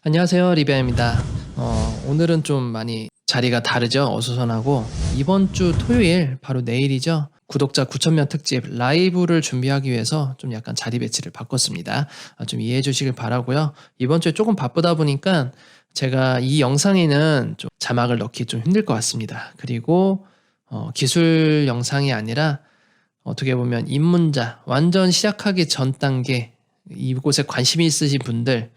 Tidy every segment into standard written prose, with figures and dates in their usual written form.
안녕하세요. 리비아입니다. 오늘은 좀 많이 자리가 다르죠. 어수선하고 이번 주 토요일 바로 내일이죠. 구독자 9,000명 특집 라이브를 준비하기 위해서 좀 약간 자리 배치를 바꿨습니다. 좀 이해해 주시길 바라고요. 이번 주에 조금 바쁘다 보니까 제가 이 영상에는 좀 자막을 넣기 좀 힘들 것 같습니다. 그리고 기술 영상이 아니라 어떻게 보면 입문자, 완전 시작하기 전 단계, 이곳에 관심이 있으신 분들을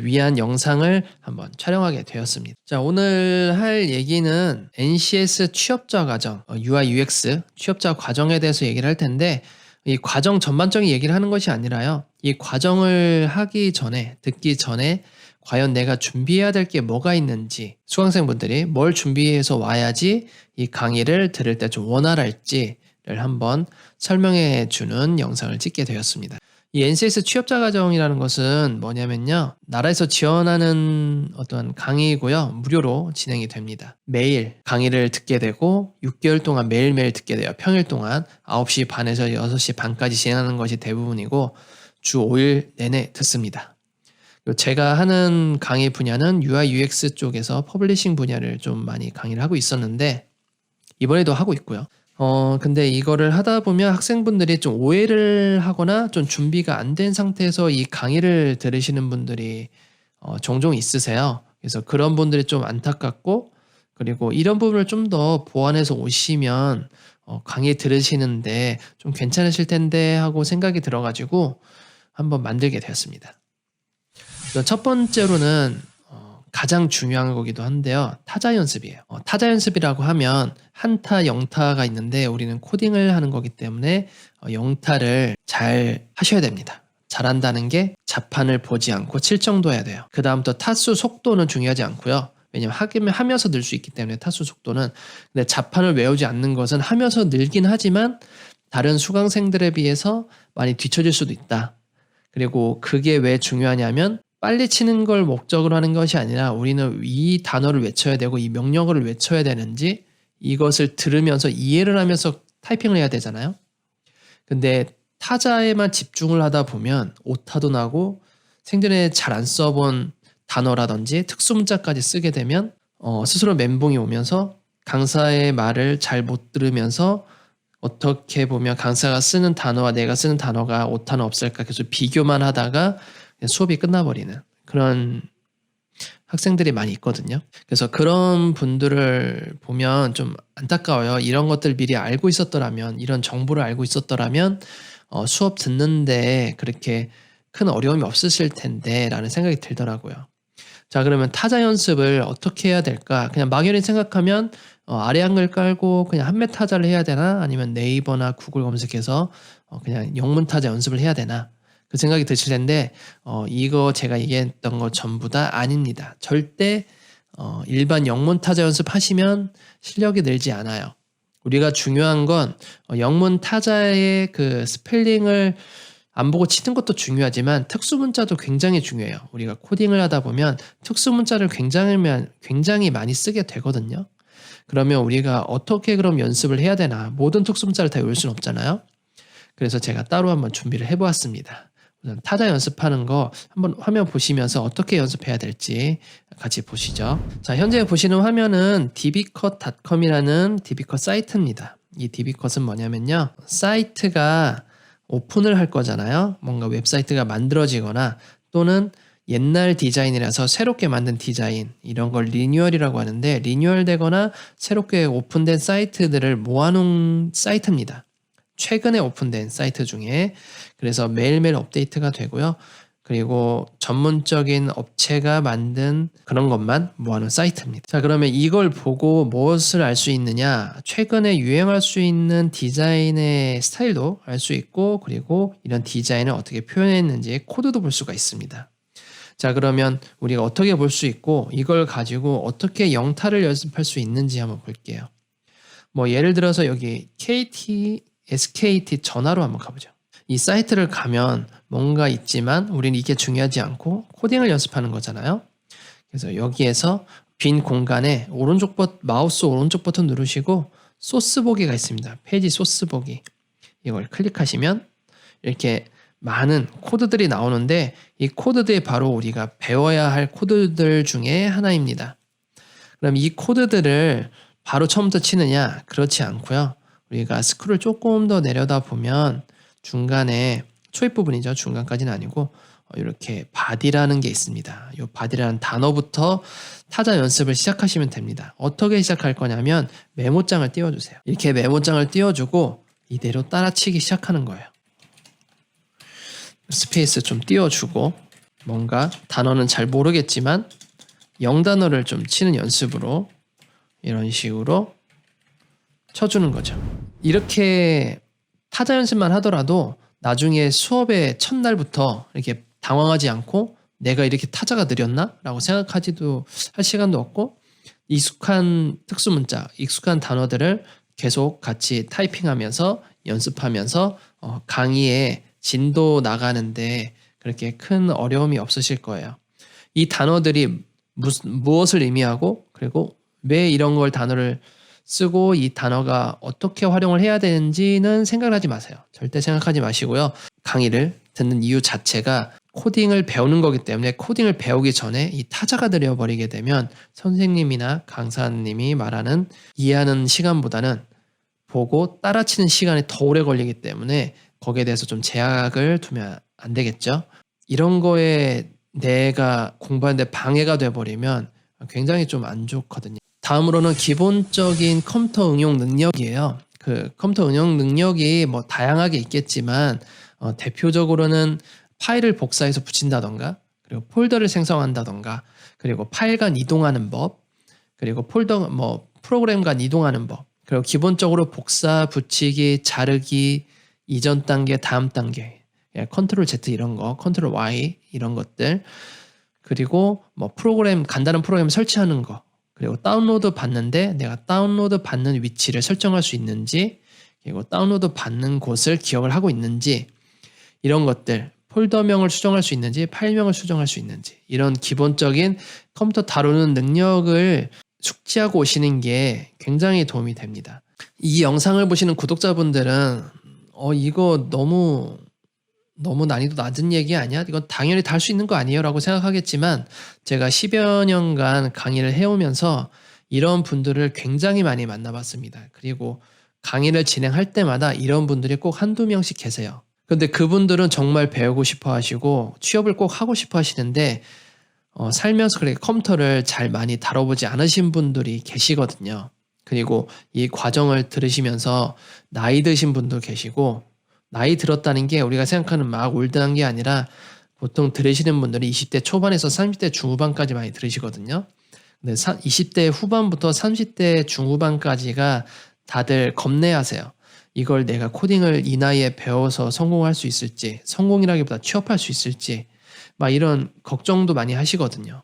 위한 영상을 한번 촬영하게 되었습니다. 자, 오늘 할 얘기는 NCS 취업자 과정, UI UX 취업자 과정에 대해서 얘기를 할 텐데, 이 과정 전반적인 얘기를 하는 것이 아니라요. 이 과정을 하기 전에, 듣기 전에 과연 내가 준비해야 될 게 뭐가 있는지, 수강생분들이 뭘 준비해서 와야지 이 강의를 들을 때 좀 원활할지를 한번 설명해 주는 영상을 찍게 되었습니다. 이 NCS 취업자 과정이라는 것은 뭐냐면요. 나라에서 지원하는 어떤 강의이고요. 무료로 진행이 됩니다. 매일 강의를 듣게 되고 6개월 동안 매일매일 듣게 돼요. 평일 동안 9시 반에서 6시 반까지 진행하는 것이 대부분이고 주 5일 내내 듣습니다. 제가 하는 강의 분야는 UI UX 쪽에서 퍼블리싱 분야를 좀 많이 강의를 하고 있었는데 이번에도 하고 있고요. 근데 이거를 하다 보면 학생분들이 좀 오해를 하거나 좀 준비가 안 된 상태에서 이 강의를 들으시는 분들이 종종 있으세요. 그래서 그런 분들이 좀 안타깝고, 그리고 이런 부분을 좀 더 보완해서 오시면 강의 들으시는데 좀 괜찮으실 텐데 하고 생각이 들어가지고 한번 만들게 되었습니다. 첫 번째로는 가장 중요한 거기도 한데요. 타자 연습이에요. 타자 연습이라고 하면 한타, 영타가 있는데 우리는 코딩을 하는 거기 때문에 영타를 잘 하셔야 됩니다. 잘한다는 게 자판을 보지 않고 칠정도해야 돼요. 그 다음부터 타수 속도는 중요하지 않고요. 왜냐면 하면서 늘 수 있기 때문에 타수 속도는. 근데 자판을 외우지 않는 것은 하면서 늘긴 하지만 다른 수강생들에 비해서 많이 뒤처질 수도 있다. 그리고 그게 왜 중요하냐면 빨리 치는 걸 목적으로 하는 것이 아니라 우리는 이 단어를 외쳐야 되고 이 명령어를 외쳐야 되는지 이것을 들으면서 이해를 하면서 타이핑을 해야 되잖아요. 근데 타자에만 집중을 하다 보면 오타도 나고 생전에 잘 안 써본 단어라든지 특수문자까지 쓰게 되면 스스로 멘붕이 오면서 강사의 말을 잘 못 들으면서 어떻게 보면 강사가 쓰는 단어와 내가 쓰는 단어가 오타는 없을까 계속 비교만 하다가 수업이 끝나버리는 그런 학생들이 많이 있거든요. 그래서 그런 분들을 보면 좀 안타까워요. 이런 것들 미리 알고 있었더라면, 이런 정보를 알고 있었더라면 수업 듣는데 그렇게 큰 어려움이 없으실 텐데 라는 생각이 들더라고요. 자, 그러면 타자 연습을 어떻게 해야 될까? 그냥 막연히 생각하면 아래 한글 깔고 그냥 한매 타자를 해야 되나? 아니면 네이버나 구글 검색해서 그냥 영문 타자 연습을 해야 되나? 그 생각이 드실 텐데 이거 제가 얘기했던 거 전부 다 아닙니다. 절대 일반 영문 타자 연습하시면 실력이 늘지 않아요. 우리가 중요한 건 영문 타자의 그 스펠링을 안 보고 치는 것도 중요하지만 특수문자도 굉장히 중요해요. 우리가 코딩을 하다 보면 특수문자를 굉장히 많이 쓰게 되거든요. 그러면 우리가 어떻게 그럼 연습을 해야 되나? 모든 특수문자를 다 외울 수는 없잖아요. 그래서 제가 따로 한번 준비를 해보았습니다. 우선 타자 연습하는 거 한번 화면 보시면서 어떻게 연습해야 될지 같이 보시죠. 자, 현재 보시는 화면은 dbcut.com이라는 dbcut 사이트입니다. 이 dbcut은 뭐냐면요. 사이트가 오픈을 할 거잖아요. 뭔가 웹사이트가 만들어지거나 또는 옛날 디자인이라서 새롭게 만든 디자인, 이런 걸 리뉴얼이라고 하는데 리뉴얼되거나 새롭게 오픈된 사이트들을 모아놓은 사이트입니다. 최근에 오픈된 사이트 중에. 그래서 매일매일 업데이트가 되고요. 그리고 전문적인 업체가 만든 그런 것만 모아놓은 사이트입니다. 자, 그러면 이걸 보고 무엇을 알 수 있느냐? 최근에 유행할 수 있는 디자인의 스타일도 알 수 있고, 그리고 이런 디자인을 어떻게 표현했는지 코드도 볼 수가 있습니다. 자, 그러면 우리가 어떻게 볼 수 있고 이걸 가지고 어떻게 영타를 연습할 수 있는지 한번 볼게요. 뭐 예를 들어서 여기 SKT 전화로 한번 가보죠. 이 사이트를 가면 뭔가 있지만 우리는 이게 중요하지 않고 코딩을 연습하는 거잖아요. 그래서 여기에서 빈 공간에 마우스 오른쪽 버튼 누르시고 소스 보기가 있습니다. 페이지 소스 보기. 이걸 클릭하시면 이렇게 많은 코드들이 나오는데 이 코드들이 바로 우리가 배워야 할 코드들 중에 하나입니다. 그럼 이 코드들을 바로 처음부터 치느냐? 그렇지 않고요. 우리가 스크롤 조금 더 내려다 보면 중간에 초입 부분이죠. 중간까지는 아니고 이렇게 바디라는 게 있습니다. 이 바디라는 단어부터 타자 연습을 시작하시면 됩니다. 어떻게 시작할 거냐면 메모장을 띄워주세요. 이렇게 메모장을 띄워주고 이대로 따라치기 시작하는 거예요. 스페이스 좀 띄워주고 뭔가 단어는 잘 모르겠지만 영단어를 좀 치는 연습으로 이런 식으로 쳐주는 거죠. 이렇게 타자 연습만 하더라도 나중에 수업의 첫날부터 이렇게 당황하지 않고 내가 이렇게 타자가 느렸나? 라고 생각하지도 할 시간도 없고 익숙한 특수문자, 익숙한 단어들을 계속 같이 타이핑하면서 연습하면서 강의에 진도 나가는데 그렇게 큰 어려움이 없으실 거예요. 이 단어들이 무엇을 의미하고 그리고 왜 이런 걸 단어를 쓰고 이 단어가 어떻게 활용을 해야 되는지는 생각을 하지 마세요. 절대 생각하지 마시고요. 강의를 듣는 이유 자체가 코딩을 배우는 거기 때문에 코딩을 배우기 전에 이 타자가 되어버리게 되면 선생님이나 강사님이 말하는 이해하는 시간보다는 보고 따라치는 시간이 더 오래 걸리기 때문에 거기에 대해서 좀 제약을 두면 안 되겠죠. 이런 거에 내가 공부하는데 방해가 돼버리면 굉장히 좀 안 좋거든요. 다음으로는 기본적인 컴퓨터 응용 능력이에요. 그 컴퓨터 응용 능력이 뭐 다양하게 있겠지만 대표적으로는 파일을 복사해서 붙인다던가 그리고 폴더를 생성한다던가 그리고 파일 간 이동하는 법 그리고 폴더 프로그램 간 이동하는 법 그리고 기본적으로 복사, 붙이기, 자르기, 이전 단계, 다음 단계 컨트롤 Z 이런 거, 컨트롤 Y 이런 것들 그리고 간단한 프로그램 설치하는 거 그리고 다운로드 받는데 내가 다운로드 받는 위치를 설정할 수 있는지 그리고 다운로드 받는 곳을 기억을 하고 있는지 이런 것들 폴더명을 수정할 수 있는지 파일명을 수정할 수 있는지 이런 기본적인 컴퓨터 다루는 능력을 숙지하고 오시는 게 굉장히 도움이 됩니다. 이 영상을 보시는 구독자분들은 이거 너무 난이도 낮은 얘기 아니야? 이건 당연히 다 할 수 있는 거 아니에요? 라고 생각하겠지만 제가 10여 년간 강의를 해오면서 이런 분들을 굉장히 많이 만나봤습니다. 그리고 강의를 진행할 때마다 이런 분들이 꼭 한두 명씩 계세요. 근데 그분들은 정말 배우고 싶어 하시고 취업을 꼭 하고 싶어 하시는데 살면서 그렇게 컴퓨터를 잘 많이 다뤄보지 않으신 분들이 계시거든요. 그리고 이 과정을 들으시면서 나이 드신 분도 계시고 나이 들었다는 게 우리가 생각하는 막 올드한 게 아니라 보통 들으시는 분들이 20대 초반에서 30대 중후반까지 많이 들으시거든요. 근데 20대 후반부터 30대 중후반까지가 다들 겁내하세요. 이걸 내가 코딩을 이 나이에 배워서 성공할 수 있을지, 성공이라기보다 취업할 수 있을지 막 이런 걱정도 많이 하시거든요.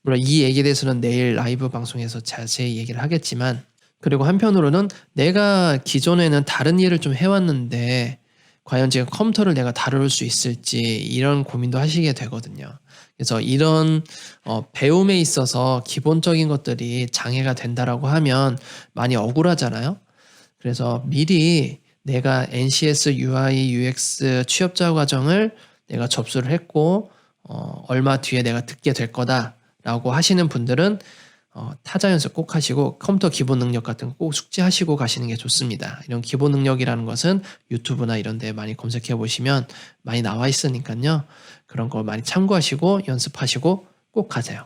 물론 이 얘기에 대해서는 내일 라이브 방송에서 자세히 얘기를 하겠지만 그리고 한편으로는 내가 기존에는 다른 일을 좀 해왔는데 과연 지금 컴퓨터를 내가 다룰 수 있을지 이런 고민도 하시게 되거든요. 그래서 이런 배움에 있어서 기본적인 것들이 장애가 된다라고 하면 많이 억울하잖아요. 그래서 미리 내가 NCS UI UX 취업자 과정을 내가 접수를 했고 얼마 뒤에 내가 듣게 될 거다라고 하시는 분들은 타자 연습 꼭 하시고 컴퓨터 기본 능력 같은 거 꼭 숙지하시고 가시는 게 좋습니다. 이런 기본 능력이라는 것은 유튜브나 이런 데 많이 검색해 보시면 많이 나와 있으니까요. 그런 거 많이 참고하시고 연습하시고 꼭 가세요.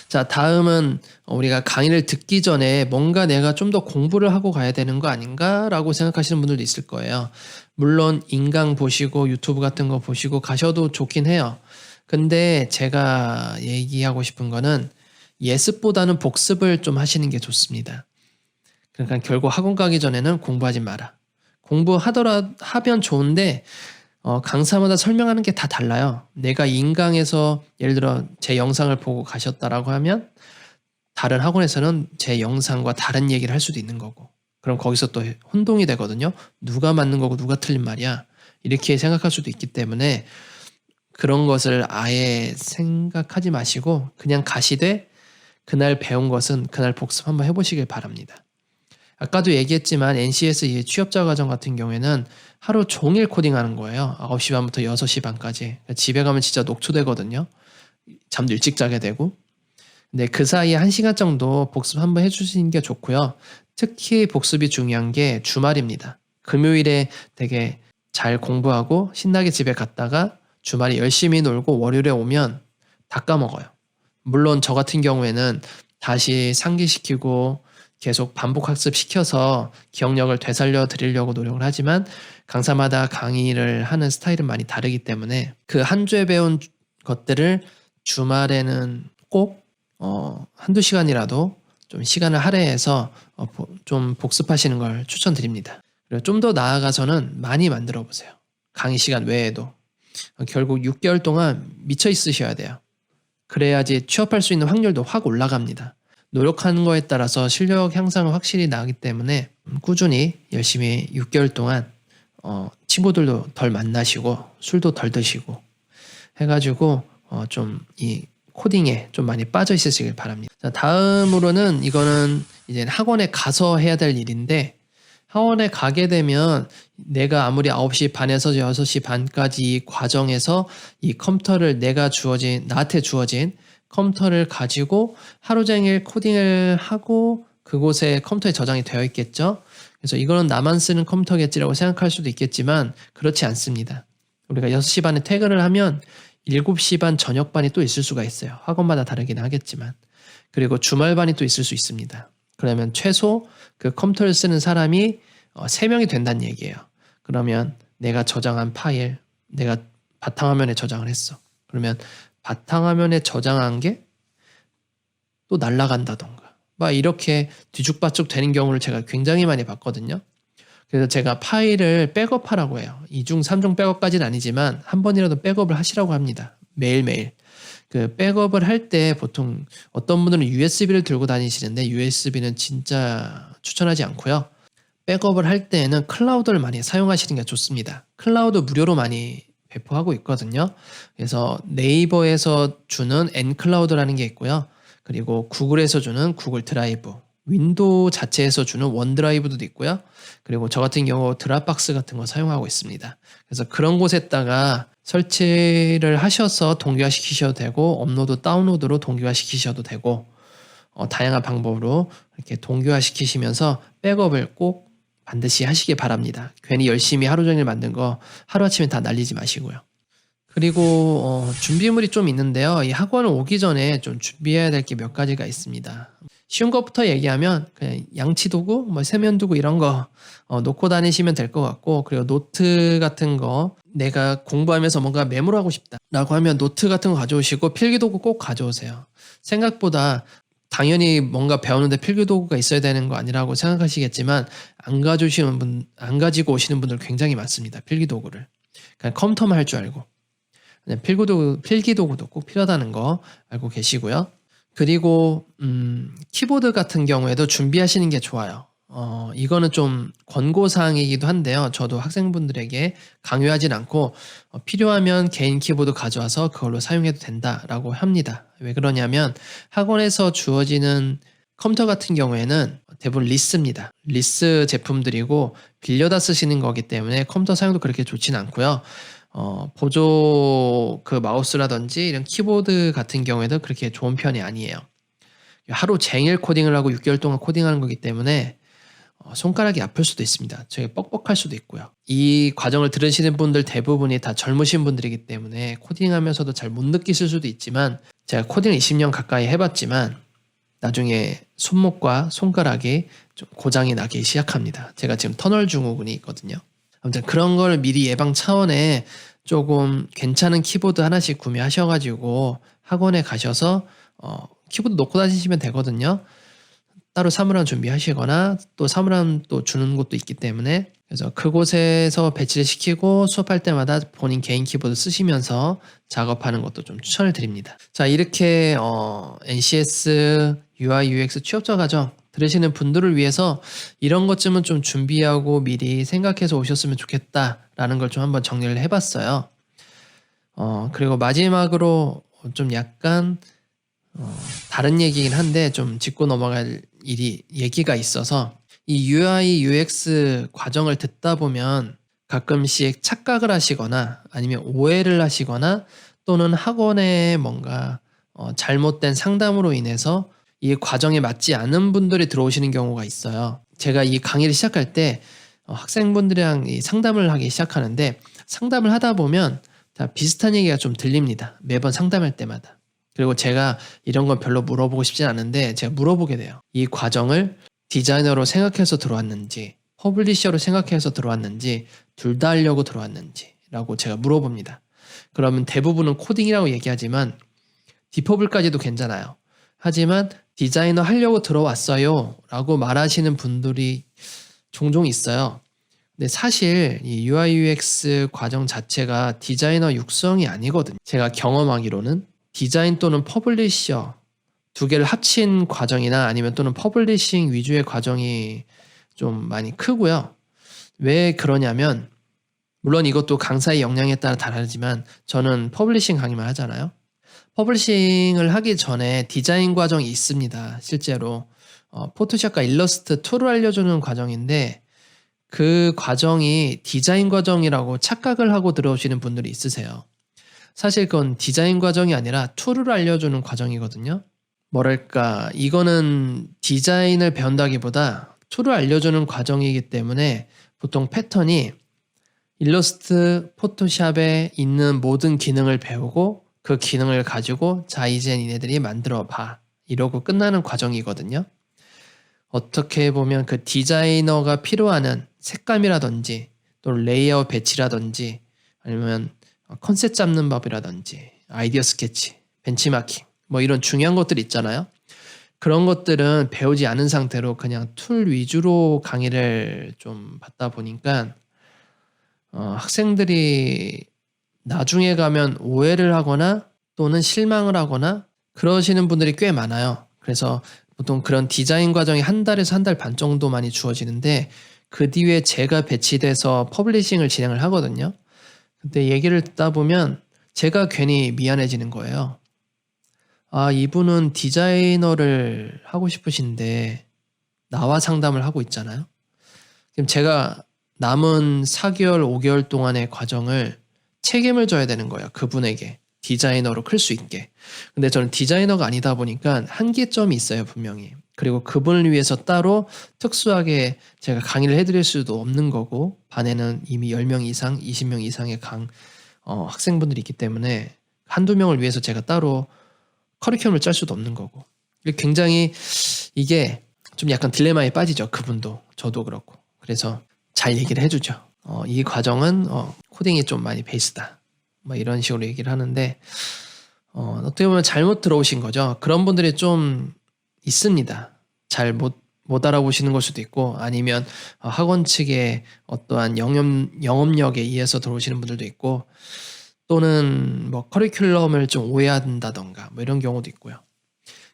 자, 다음은 우리가 강의를 듣기 전에 뭔가 내가 좀 더 공부를 하고 가야 되는 거 아닌가라고 생각하시는 분들도 있을 거예요. 물론 인강 보시고 유튜브 같은 거 보시고 가셔도 좋긴 해요. 근데 제가 얘기하고 싶은 거는 예습보다는 복습을 좀 하시는 게 좋습니다. 그러니까 결국 학원 가기 전에는 공부하지 마라. 하면 좋은데 강사마다 설명하는 게 다 달라요. 내가 인강에서 예를 들어 제 영상을 보고 가셨다라고 하면 다른 학원에서는 제 영상과 다른 얘기를 할 수도 있는 거고 그럼 거기서 또 혼동이 되거든요. 누가 맞는 거고 누가 틀린 말이야. 이렇게 생각할 수도 있기 때문에 그런 것을 아예 생각하지 마시고 그냥 가시되 그날 배운 것은 그날 복습 한번 해보시길 바랍니다. 아까도 얘기했지만 NCS 취업자 과정 같은 경우에는 하루 종일 코딩하는 거예요. 9시 반부터 6시 반까지. 집에 가면 진짜 녹초되거든요. 잠도 일찍 자게 되고. 근데 그 사이에 1시간 정도 복습 한번 해주시는 게 좋고요. 특히 복습이 중요한 게 주말입니다. 금요일에 되게 잘 공부하고 신나게 집에 갔다가 주말에 열심히 놀고 월요일에 오면 다 까먹어요. 물론 저 같은 경우에는 다시 상기시키고 계속 반복 학습시켜서 기억력을 되살려 드리려고 노력을 하지만 강사마다 강의를 하는 스타일은 많이 다르기 때문에 그 한 주에 배운 것들을 주말에는 꼭 한두 시간이라도 좀 시간을 할애해서 좀 복습하시는 걸 추천드립니다. 그리고 좀 더 나아가서는 많이 만들어 보세요. 강의 시간 외에도. 결국 6개월 동안 미쳐 있으셔야 돼요. 그래야지 취업할 수 있는 확률도 확 올라갑니다. 노력하는 거에 따라서 실력 향상은 확실히 나기 때문에 꾸준히 열심히 6개월 동안 친구들도 덜 만나시고 술도 덜 드시고 해가지고 좀 이 코딩에 좀 많이 빠져 있으시길 바랍니다. 자, 다음으로는 이거는 이제 학원에 가서 해야 될 일인데 학원에 가게 되면 내가 아무리 9시 반에서 6시 반까지 이 과정에서 이 컴퓨터를 나한테 주어진 컴퓨터를 가지고 하루 종일 코딩을 하고 그곳에 컴퓨터에 저장이 되어 있겠죠. 그래서 이거는 나만 쓰는 컴퓨터겠지라고 생각할 수도 있겠지만 그렇지 않습니다. 우리가 6시 반에 퇴근을 하면 7시 반 저녁반이 또 있을 수가 있어요. 학원마다 다르긴 하겠지만. 그리고 주말반이 또 있을 수 있습니다. 그러면 최소 그 컴퓨터를 쓰는 사람이 3명이 된다는 얘기예요. 그러면 내가 저장한 파일, 내가 바탕화면에 저장을 했어. 그러면 바탕화면에 저장한 게 또 날아간다던가 막 이렇게 뒤죽박죽 되는 경우를 제가 굉장히 많이 봤거든요. 그래서 제가 파일을 백업하라고 해요. 2중, 3중 백업까지는 아니지만 한 번이라도 백업을 하시라고 합니다. 매일매일. 그 백업을 할 때 보통 어떤 분들은 USB를 들고 다니시는데 USB는 진짜 추천하지 않고요. 백업을 할 때에는 클라우드를 많이 사용하시는 게 좋습니다. 클라우드 무료로 많이 배포하고 있거든요. 그래서 네이버에서 주는 nCloud라는 게 있고요. 그리고 구글에서 주는 구글 드라이브, 윈도우 자체에서 주는 원드라이브도 있고요. 그리고 저 같은 경우 드랍박스 같은 거 사용하고 있습니다. 그래서 그런 곳에다가 설치를 하셔서 동기화시키셔도 되고 업로드 다운로드로 동기화시키셔도 되고 다양한 방법으로 이렇게 동기화시키시면서 백업을 꼭 반드시 하시기 바랍니다. 괜히 열심히 하루 종일 만든 거 하루아침에 다 날리지 마시고요. 그리고 준비물이 좀 있는데요. 이 학원을 오기 전에 좀 준비해야 될 게 몇 가지가 있습니다. 쉬운 것부터 얘기하면 그냥 양치도구, 뭐 세면도구 이런 거 놓고 다니시면 될 것 같고, 그리고 노트 같은 거 내가 공부하면서 뭔가 메모를 하고 싶다라고 하면 노트 같은 거 가져오시고 필기도구 꼭 가져오세요. 생각보다 당연히 뭔가 배우는데 필기도구가 있어야 되는 거 아니라고 생각하시겠지만 안 가지고 오시는 분들 굉장히 많습니다. 필기도구를. 그냥 컴퓨터만 할 줄 알고. 필기도구도 꼭 필요하다는 거 알고 계시고요. 그리고 키보드 같은 경우에도 준비하시는 게 좋아요. 이거는 좀 권고사항이기도 한데요. 저도 학생분들에게 강요하진 않고 필요하면 개인 키보드 가져와서 그걸로 사용해도 된다라고 합니다. 왜 그러냐면 학원에서 주어지는 컴퓨터 같은 경우에는 대부분 리스입니다. 리스 제품들이고 빌려다 쓰시는 거기 때문에 컴퓨터 사용도 그렇게 좋지는 않고요. 보조 그 마우스라든지 이런 키보드 같은 경우에도 그렇게 좋은 편이 아니에요. 하루 종일 코딩을 하고 6개월 동안 코딩하는 거기 때문에 손가락이 아플 수도 있습니다. 되게 뻑뻑할 수도 있고요. 이 과정을 들으시는 분들 대부분이 다 젊으신 분들이기 때문에 코딩하면서도 잘 못 느끼실 수도 있지만 제가 코딩을 20년 가까이 해봤지만 나중에 손목과 손가락이 좀 고장이 나기 시작합니다. 제가 지금 터널 증후군이 있거든요. 아무튼 그런 걸 미리 예방 차원에 조금 괜찮은 키보드 하나씩 구매하셔가지고 학원에 가셔서 키보드 놓고 다니시면 되거든요. 따로 사물함 준비하시거나 또 사물함 또 주는 곳도 있기 때문에 그래서 그곳에서 배치를 시키고 수업할 때마다 본인 개인 키보드 쓰시면서 작업하는 것도 좀 추천을 드립니다. 자, 이렇게 NCS UI UX 취업자 과정 들으시는 분들을 위해서 이런 것쯤은 좀 준비하고 미리 생각해서 오셨으면 좋겠다라는 걸 좀 한번 정리를 해봤어요. 그리고 마지막으로 좀 약간 다른 얘기긴 한데 좀 짚고 넘어갈 얘기가 있어서 이 UI UX 과정을 듣다 보면 가끔씩 착각을 하시거나 아니면 오해를 하시거나 또는 학원에 뭔가 잘못된 상담으로 인해서 이 과정에 맞지 않은 분들이 들어오시는 경우가 있어요. 제가 이 강의를 시작할 때 학생분들이랑 이 상담을 하기 시작하는데 상담을 하다 보면 다 비슷한 얘기가 좀 들립니다. 매번 상담할 때마다. 그리고 제가 이런 건 별로 물어보고 싶진 않은데 제가 물어보게 돼요. 이 과정을 디자이너로 생각해서 들어왔는지 퍼블리셔로 생각해서 들어왔는지 둘 다 하려고 들어왔는지 라고 제가 물어봅니다. 그러면 대부분은 코딩이라고 얘기하지만 디퍼블까지도 괜찮아요. 하지만 디자이너 하려고 들어왔어요 라고 말하시는 분들이 종종 있어요. 근데 사실 이 UI UX 과정 자체가 디자이너 육성이 아니거든요. 제가 경험하기로는 디자인 또는 퍼블리셔 두 개를 합친 과정이나 아니면 또는 퍼블리싱 위주의 과정이 좀 많이 크고요. 왜 그러냐면 물론 이것도 강사의 역량에 따라 다르지만 저는 퍼블리싱 강의만 하잖아요. 퍼블리싱을 하기 전에 디자인 과정이 있습니다. 실제로 포토샵과 일러스트 툴을 알려주는 과정인데 그 과정이 디자인 과정이라고 착각을 하고 들어오시는 분들이 있으세요. 사실 그건 디자인 과정이 아니라 툴을 알려주는 과정이거든요. 뭐랄까 이거는 디자인을 배운다기보다 툴을 알려주는 과정이기 때문에 보통 패턴이 일러스트 포토샵에 있는 모든 기능을 배우고 그 기능을 가지고 자 이제 니네들이 만들어 봐 이러고 끝나는 과정이거든요. 어떻게 보면 그 디자이너가 필요하는 색감이라든지 또 레이아웃 배치라든지 아니면 컨셉 잡는 법이라든지 아이디어 스케치, 벤치마킹 뭐 이런 중요한 것들 있잖아요. 그런 것들은 배우지 않은 상태로 그냥 툴 위주로 강의를 좀 받다 보니까 학생들이 나중에 가면 오해를 하거나 또는 실망을 하거나 그러시는 분들이 꽤 많아요. 그래서 보통 그런 디자인 과정이 한 달에서 한 달 반 정도 많이 주어지는데 그 뒤에 제가 배치돼서 퍼블리싱을 진행을 하거든요. 근데 얘기를 듣다 보면 제가 괜히 미안해지는 거예요. 아, 이분은 디자이너를 하고 싶으신데 나와 상담을 하고 있잖아요. 그럼 제가 남은 4개월, 5개월 동안의 과정을 책임을 져야 되는 거예요. 그분에게. 디자이너로 클 수 있게. 근데 저는 디자이너가 아니다 보니까 한계점이 있어요, 분명히. 그리고 그분을 위해서 따로 특수하게 제가 강의를 해드릴 수도 없는 거고, 반에는 이미 10명 이상, 20명 이상의 학생분들이 있기 때문에 한두 명을 위해서 제가 따로 커리큘럼을 짤 수도 없는 거고. 굉장히 이게 좀 약간 딜레마에 빠지죠. 그분도, 저도 그렇고. 그래서 잘 얘기를 해주죠. 이 과정은 코딩이 좀 많이 베이스다. 뭐 이런 식으로 얘기를 하는데 어떻게 보면 잘못 들어오신 거죠. 그런 분들이 좀 있습니다. 잘 못 알아보시는 걸 수도 있고 아니면 학원 측의 어떠한 영업력에 의해서 들어오시는 분들도 있고 또는 뭐 커리큘럼을 좀 오해한다던가 뭐 이런 경우도 있고요.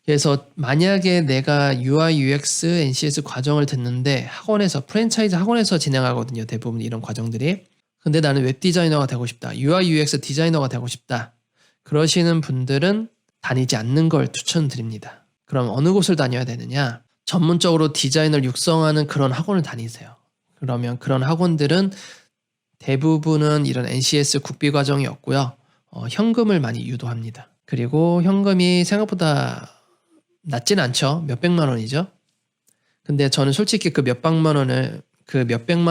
그래서 만약에 내가 UI, UX, NCS 과정을 듣는데 학원에서 프랜차이즈 학원에서 진행하거든요. 대부분 이런 과정들이. 근데 나는 웹 디자이너가 되고 싶다. UI, UX 디자이너가 되고 싶다. 그러시는 분들은 다니지 않는 걸 추천드립니다. 그럼 어느 곳을 다녀야 되느냐? 전문적으로 디자인을 육성하는 그런 학원을 다니세요. 그러면 그런 학원들은 대부분은 이런 NCS 국비 과정이 없고요. 현금을 많이 유도합니다. 그리고 현금이 생각보다 낮진 않죠. 몇백만 원이죠. 근데 저는 솔직히 그 몇백만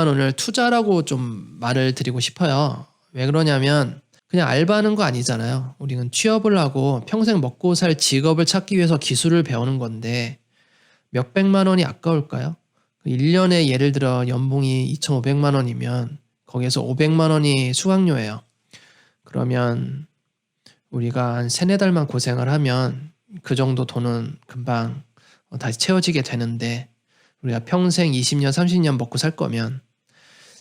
원을 투자라고 좀 말을 드리고 싶어요. 왜 그러냐면 그냥 알바하는 거 아니잖아요. 우리는 취업을 하고 평생 먹고 살 직업을 찾기 위해서 기술을 배우는 건데 몇백만 원이 아까울까요? 1년에 예를 들어 연봉이 2,500만 원이면 거기에서 500만 원이 수강료예요. 그러면 우리가 한 3-4달만 고생을 하면 그 정도 돈은 금방 다시 채워지게 되는데 우리가 평생 20년, 30년 먹고 살 거면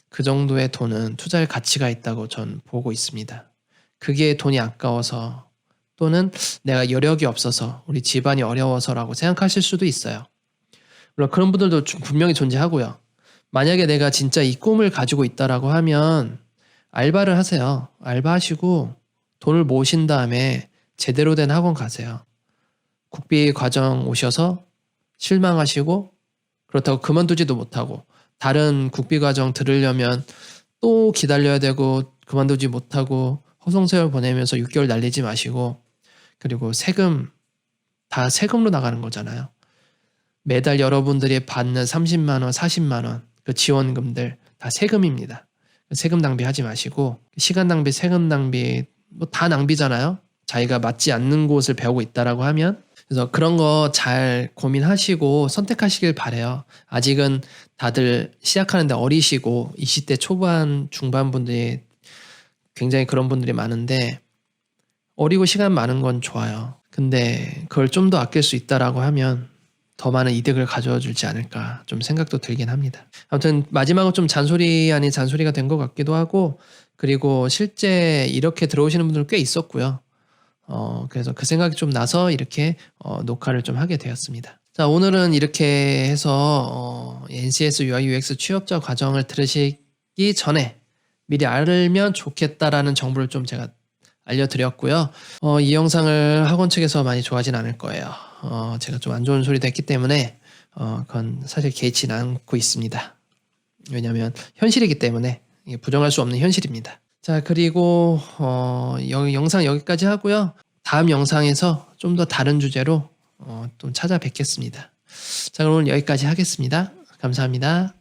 그 정도의 돈은 투자할 가치가 있다고 전 보고 있습니다. 그게 돈이 아까워서 또는 내가 여력이 없어서 우리 집안이 어려워서라고 생각하실 수도 있어요. 물론 그런 분들도 분명히 존재하고요. 만약에 내가 진짜 이 꿈을 가지고 있다라고 하면 알바를 하세요. 알바하시고 돈을 모으신 다음에 제대로 된 학원 가세요. 국비 과정 오셔서 실망하시고 그렇다고 그만두지도 못하고 다른 국비 과정 들으려면 또 기다려야 되고 그만두지 못하고 허송세월 보내면서 6개월 날리지 마시고, 그리고 세금 다 세금으로 나가는 거잖아요. 매달 여러분들이 받는 30만 원, 40만 원 그 지원금들 다 세금입니다. 세금 낭비하지 마시고, 시간 낭비, 세금 낭비 뭐 다 낭비잖아요. 자기가 맞지 않는 곳을 배우고 있다라고 하면. 그래서 그런 거 잘 고민하시고 선택하시길 바래요. 아직은 다들 시작하는데 어리시고 20대 초반 중반 분들이 굉장히 그런 분들이 많은데, 어리고 시간 많은 건 좋아요. 근데 그걸 좀 더 아낄 수 있다라고 하면 더 많은 이득을 가져와 줄지 않을까 좀 생각도 들긴 합니다. 아무튼 마지막은 좀 잔소리 아닌 잔소리가 된 것 같기도 하고, 그리고 실제 이렇게 들어오시는 분들 꽤 있었고요. 그래서 그 생각이 좀 나서 이렇게 녹화를 좀 하게 되었습니다. 자, 오늘은 이렇게 해서 NCS UI UX 취업자 과정을 들으시기 전에 미리 알면 좋겠다라는 정보를 좀 제가 알려드렸고요. 이 영상을 학원 측에서 많이 좋아하진 않을 거예요. 제가 좀 안 좋은 소리도 했기 때문에 그건 사실 개의치 않고 있습니다. 왜냐하면 현실이기 때문에 이게 부정할 수 없는 현실입니다. 자, 그리고 영상 여기까지 하고요. 다음 영상에서 좀 더 다른 주제로 좀 찾아뵙겠습니다. 자, 그럼 오늘 여기까지 하겠습니다. 감사합니다.